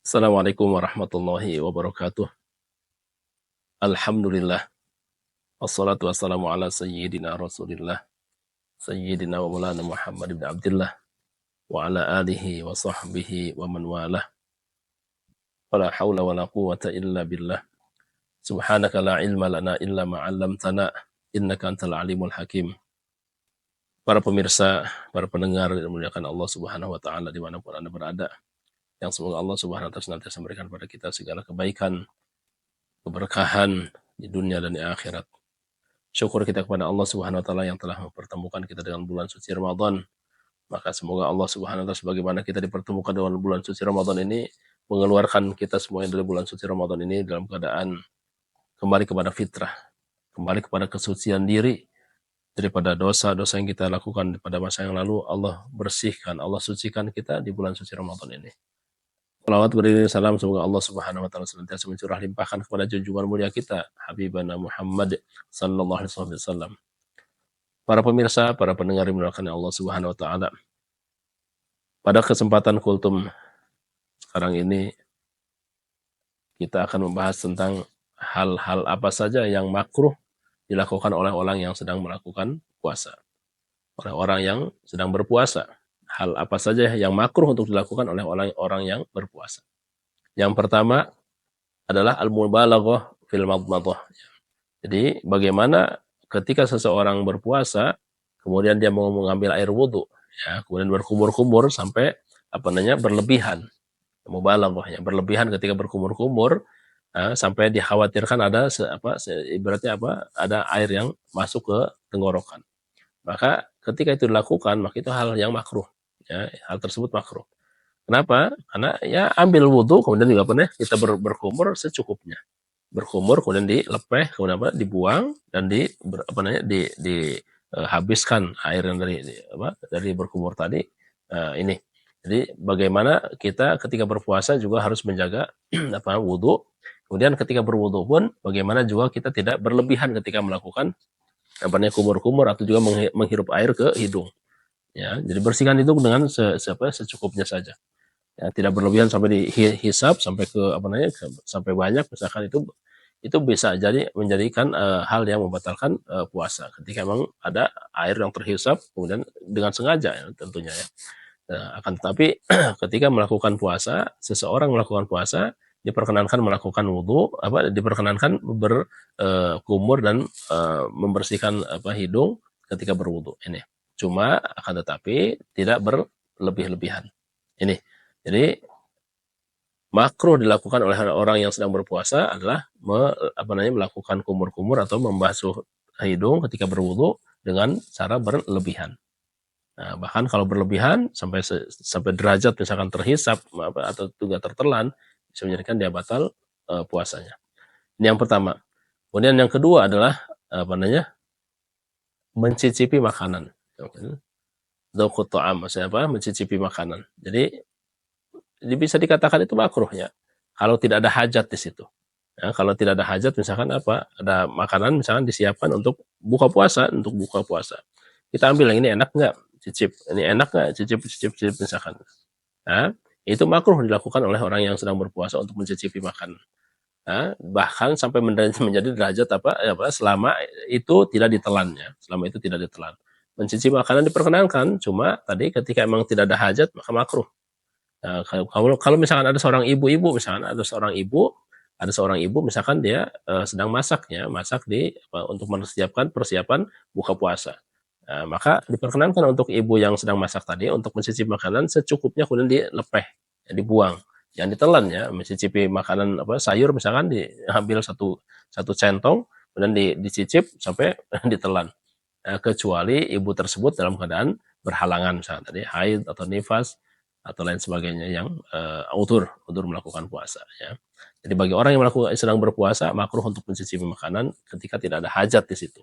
Assalamualaikum warahmatullahi wabarakatuh. Alhamdulillah. Wassalatu wassalamu ala sayyidina Rasulillah. Sayyidina wa maulana Muhammad ibn Abdullah. Wa ala alihi wa sahbihi wa man walah. Wala hawla wa la quwwata illa billah. Subhanaka la ilma lana illa ma'allamtana. Innaka antal alimul hakim. Para pemirsa, para pendengar yang dimuliakan Allah subhanahu wa ta'ala dimanapun Anda berada. Yang semoga Allah subhanahu wa ta'ala senantiasa memberikan kepada kita segala kebaikan, keberkahan di dunia dan di akhirat. Syukur kita kepada Allah Subhanahu wa taala yang telah mempertemukan kita dengan bulan suci Ramadan. Maka semoga Allah Subhanahu wa taala sebagaimana kita dipertemukan dengan bulan suci Ramadan ini mengeluarkan kita semuanya dari bulan suci Ramadan ini dalam keadaan kembali kepada fitrah, kembali kepada kesucian diri daripada dosa-dosa yang kita lakukan pada masa yang lalu. Allah bersihkan, Allah sucikan kita di bulan suci Ramadan ini. Salawat beriring salam semoga Allah Subhanahu wa taala senantiasa mencurah limpahkan kepada junjungan mulia kita Habibana Muhammad sallallahu alaihi wasallam. Para pemirsa, para pendengar yang dimuliakan Allah Subhanahu wa taala. Pada kesempatan kultum sekarang ini kita akan membahas tentang hal-hal apa saja yang makruh dilakukan oleh orang yang sedang melakukan puasa. Oleh orang yang sedang berpuasa. Hal apa saja yang makruh untuk dilakukan oleh orang yang berpuasa. Yang pertama adalah al-mubalaghah fil madmadah. Jadi bagaimana ketika seseorang berpuasa kemudian dia mau mengambil air wudhu, ya, kemudian berkumur-kumur sampai berlebihan. Mubalaghah, ya, berlebihan ketika berkumur-kumur sampai dikhawatirkan ada ibaratnya ada air yang masuk ke tenggorokan. Maka ketika itu dilakukan, maka itu hal yang makruh. Ya, hal tersebut makruh. Kenapa? Karena ya ambil wudhu, kemudian juga kita berkumur secukupnya. Berkumur, kemudian dilepeh, kemudian dibuang dan habiskan air yang dari berkumur tadi ini. Jadi bagaimana kita ketika berpuasa juga harus menjaga wudhu. Kemudian ketika berwudhu pun bagaimana juga kita tidak berlebihan ketika melakukan kumur-kumur atau juga menghirup air ke hidung. Ya, jadi bersihkan itu dengan secukupnya saja. Ya, tidak berlebihan sampai dihisap sampai ke sampai banyak, misalkan itu bisa jadi menjadikan hal yang membatalkan puasa ketika memang ada air yang terhisap kemudian dengan sengaja, ya, tentunya, ya. Akan tetapi ketika melakukan puasa, seseorang melakukan puasa diperkenankan melakukan wudhu, diperkenankan berkumur dan membersihkan hidung ketika berwudhu ini. Cuma akan tetapi tidak berlebih-lebihan. Ini. Jadi makruh dilakukan oleh orang yang sedang berpuasa adalah melakukan kumur-kumur atau membasuh hidung ketika berwudhu dengan cara berlebihan. Nah, bahkan kalau berlebihan sampai derajat misalkan terhisap atau juga tertelan, bisa menjadikan dia batal puasanya. Ini yang pertama. Kemudian yang kedua adalah mencicipi makanan. Dzauqut ta'am, maksudnya mencicipi makanan. Jadi bisa dikatakan itu makruh, ya, kalau tidak ada hajat di situ. Ya, kalau tidak ada hajat, misalkan ada makanan misalkan disiapkan untuk buka puasa, kita ambil yang ini enak nggak, cicip, ini enak nggak, cicip misalkan. Nah, itu makruh dilakukan oleh orang yang sedang berpuasa untuk mencicipi makanan. Nah, bahkan sampai menjadi derajat selama itu tidak ditelannya, selama itu tidak ditelan. Mencicipi makanan diperkenankan, cuma tadi ketika emang tidak ada hajat maka makruh. Nah, kalau misalkan ada seorang ibu misalkan dia sedang masak untuk persiapan buka puasa. Nah, maka diperkenankan untuk ibu yang sedang masak tadi untuk mencicipi makanan secukupnya, kemudian dilepeh, ya, dibuang, jangan ditelan, ya. Mencicipi makanan sayur misalkan diambil satu centong, kemudian dicicip sampai ditelan. Kecuali ibu tersebut dalam keadaan berhalangan, misalnya tadi haid atau nifas atau lain sebagainya yang udur melakukan puasa, ya. Jadi bagi orang yang sedang berpuasa makruh untuk mencicipi makanan ketika tidak ada hajat di situ.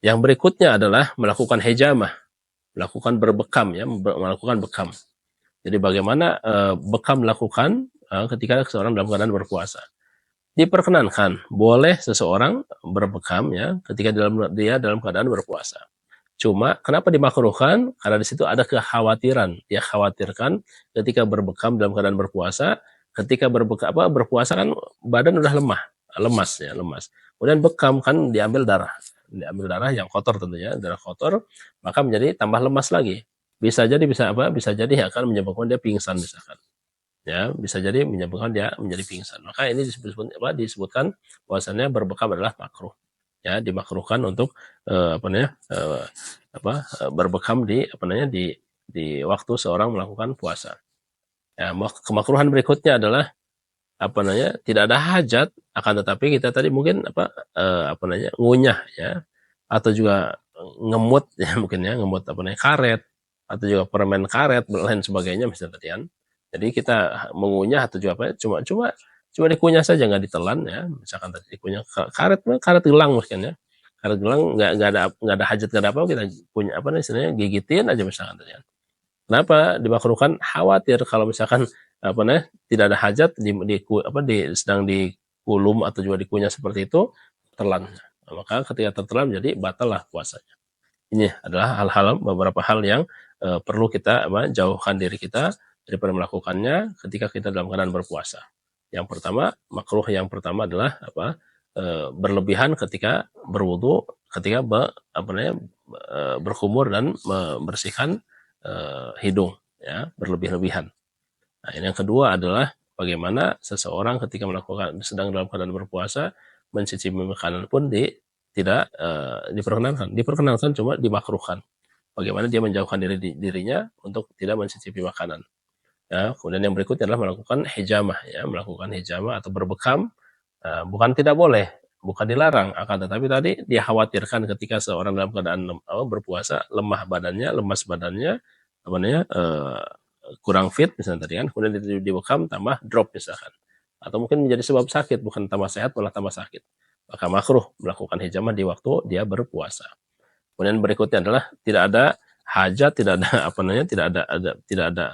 Yang berikutnya adalah melakukan hijamah, melakukan berbekam, ya, melakukan bekam. Jadi bagaimana bekam dilakukan ketika seseorang dalam keadaan berpuasa? Diperkenankan, boleh seseorang berbekam, ya, ketika dia dalam keadaan berpuasa. Cuma kenapa dimakruhkan? Karena di situ ada kekhawatiran. Dia khawatirkan ketika berbekam dalam keadaan berpuasa, ketika berpuasa kan badan udah lemas ya, lemas. Kemudian bekam kan diambil darah yang kotor tentunya, darah kotor, maka menjadi tambah lemas lagi. Bisa jadi Bisa jadi akan menyebabkan dia pingsan misalkan. Ya, bisa jadi menyebabkan dia menjadi pingsan. Maka ini disebutkan bahwasannya berbekam adalah makruh. Ya, dimakruhkan untuk berbekam di waktu seorang melakukan puasa. Ya, kemakruhan berikutnya adalah tidak ada hajat, akan tetapi kita tadi mungkin ngunyah ya, atau juga ngemut ya, mungkin ya ngemut karet, atau juga permen karet dan lain sebagainya misalnya tadi kan. Jadi kita mengunyah atau juga cuma cuma cuma dikunyah saja, nggak ditelan ya, misalkan tadi dikunyah karet gelang mungkin ya, karet gelang nggak ada hajat, nggak ada apa, kita punya istilahnya gigitin aja misalkan tadi kan. Kenapa dimakruhkan? Khawatir kalau misalkan tidak ada hajat sedang dikulum atau juga dikunyah seperti itu, tertelan. Nah, maka ketika tertelan jadi batallah puasanya. Ini adalah beberapa hal yang perlu kita jauhkan diri kita daripada melakukannya ketika kita dalam keadaan berpuasa. Yang pertama, makruh yang pertama adalah berlebihan ketika berwudu, ketika berkumur dan membersihkan hidung ya, berlebih-lebihan. Nah, ini yang kedua adalah bagaimana seseorang ketika sedang dalam keadaan berpuasa mencicipi makanan pun tidak diperkenankan, cuma dimakruhkan. Bagaimana dia menjauhkan dirinya untuk tidak mencicipi makanan. Ya, kemudian yang berikutnya adalah melakukan hijamah atau berbekam. Bukan tidak boleh, bukan dilarang, akan tetapi tadi dia khawatirkan ketika seorang dalam keadaan berpuasa, lemas badannya, kurang fit misalnya tadi kan, kemudian dibekam tambah drop misalkan, atau mungkin menjadi sebab sakit, bukan tambah sehat malah tambah sakit, maka makruh melakukan hijamah di waktu dia berpuasa. Kemudian berikutnya adalah tidak ada hajat, tidak ada tidak ada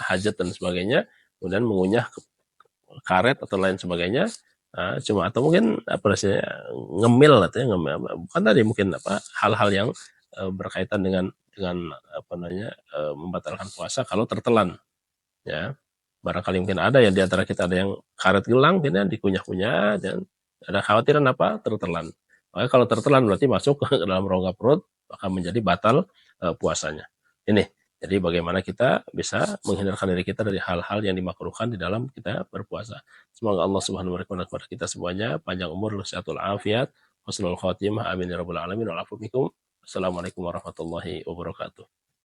hajat dan sebagainya, kemudian mengunyah karet atau lain sebagainya, cuma atau mungkin ngemil atau bukan tadi mungkin hal-hal yang berkaitan dengan membatalkan puasa kalau tertelan ya. Barangkali mungkin ada yang di antara kita ada yang karet gelang mungkin ya, dikunyah-kunyah dan ada khawatiran tertelan. Maka kalau tertelan berarti masuk ke dalam rongga perut, maka menjadi batal puasanya. Ini jadi bagaimana kita bisa menghindarkan diri kita dari hal-hal yang dimakruhkan di dalam kita berpuasa. Semoga Allah Subhanahu wa taala kepada kita semuanya panjang umur, sehat walafiat, husnul khotimah, amin ya rabbal alamin. Assalamualaikum warahmatullahi wabarakatuh.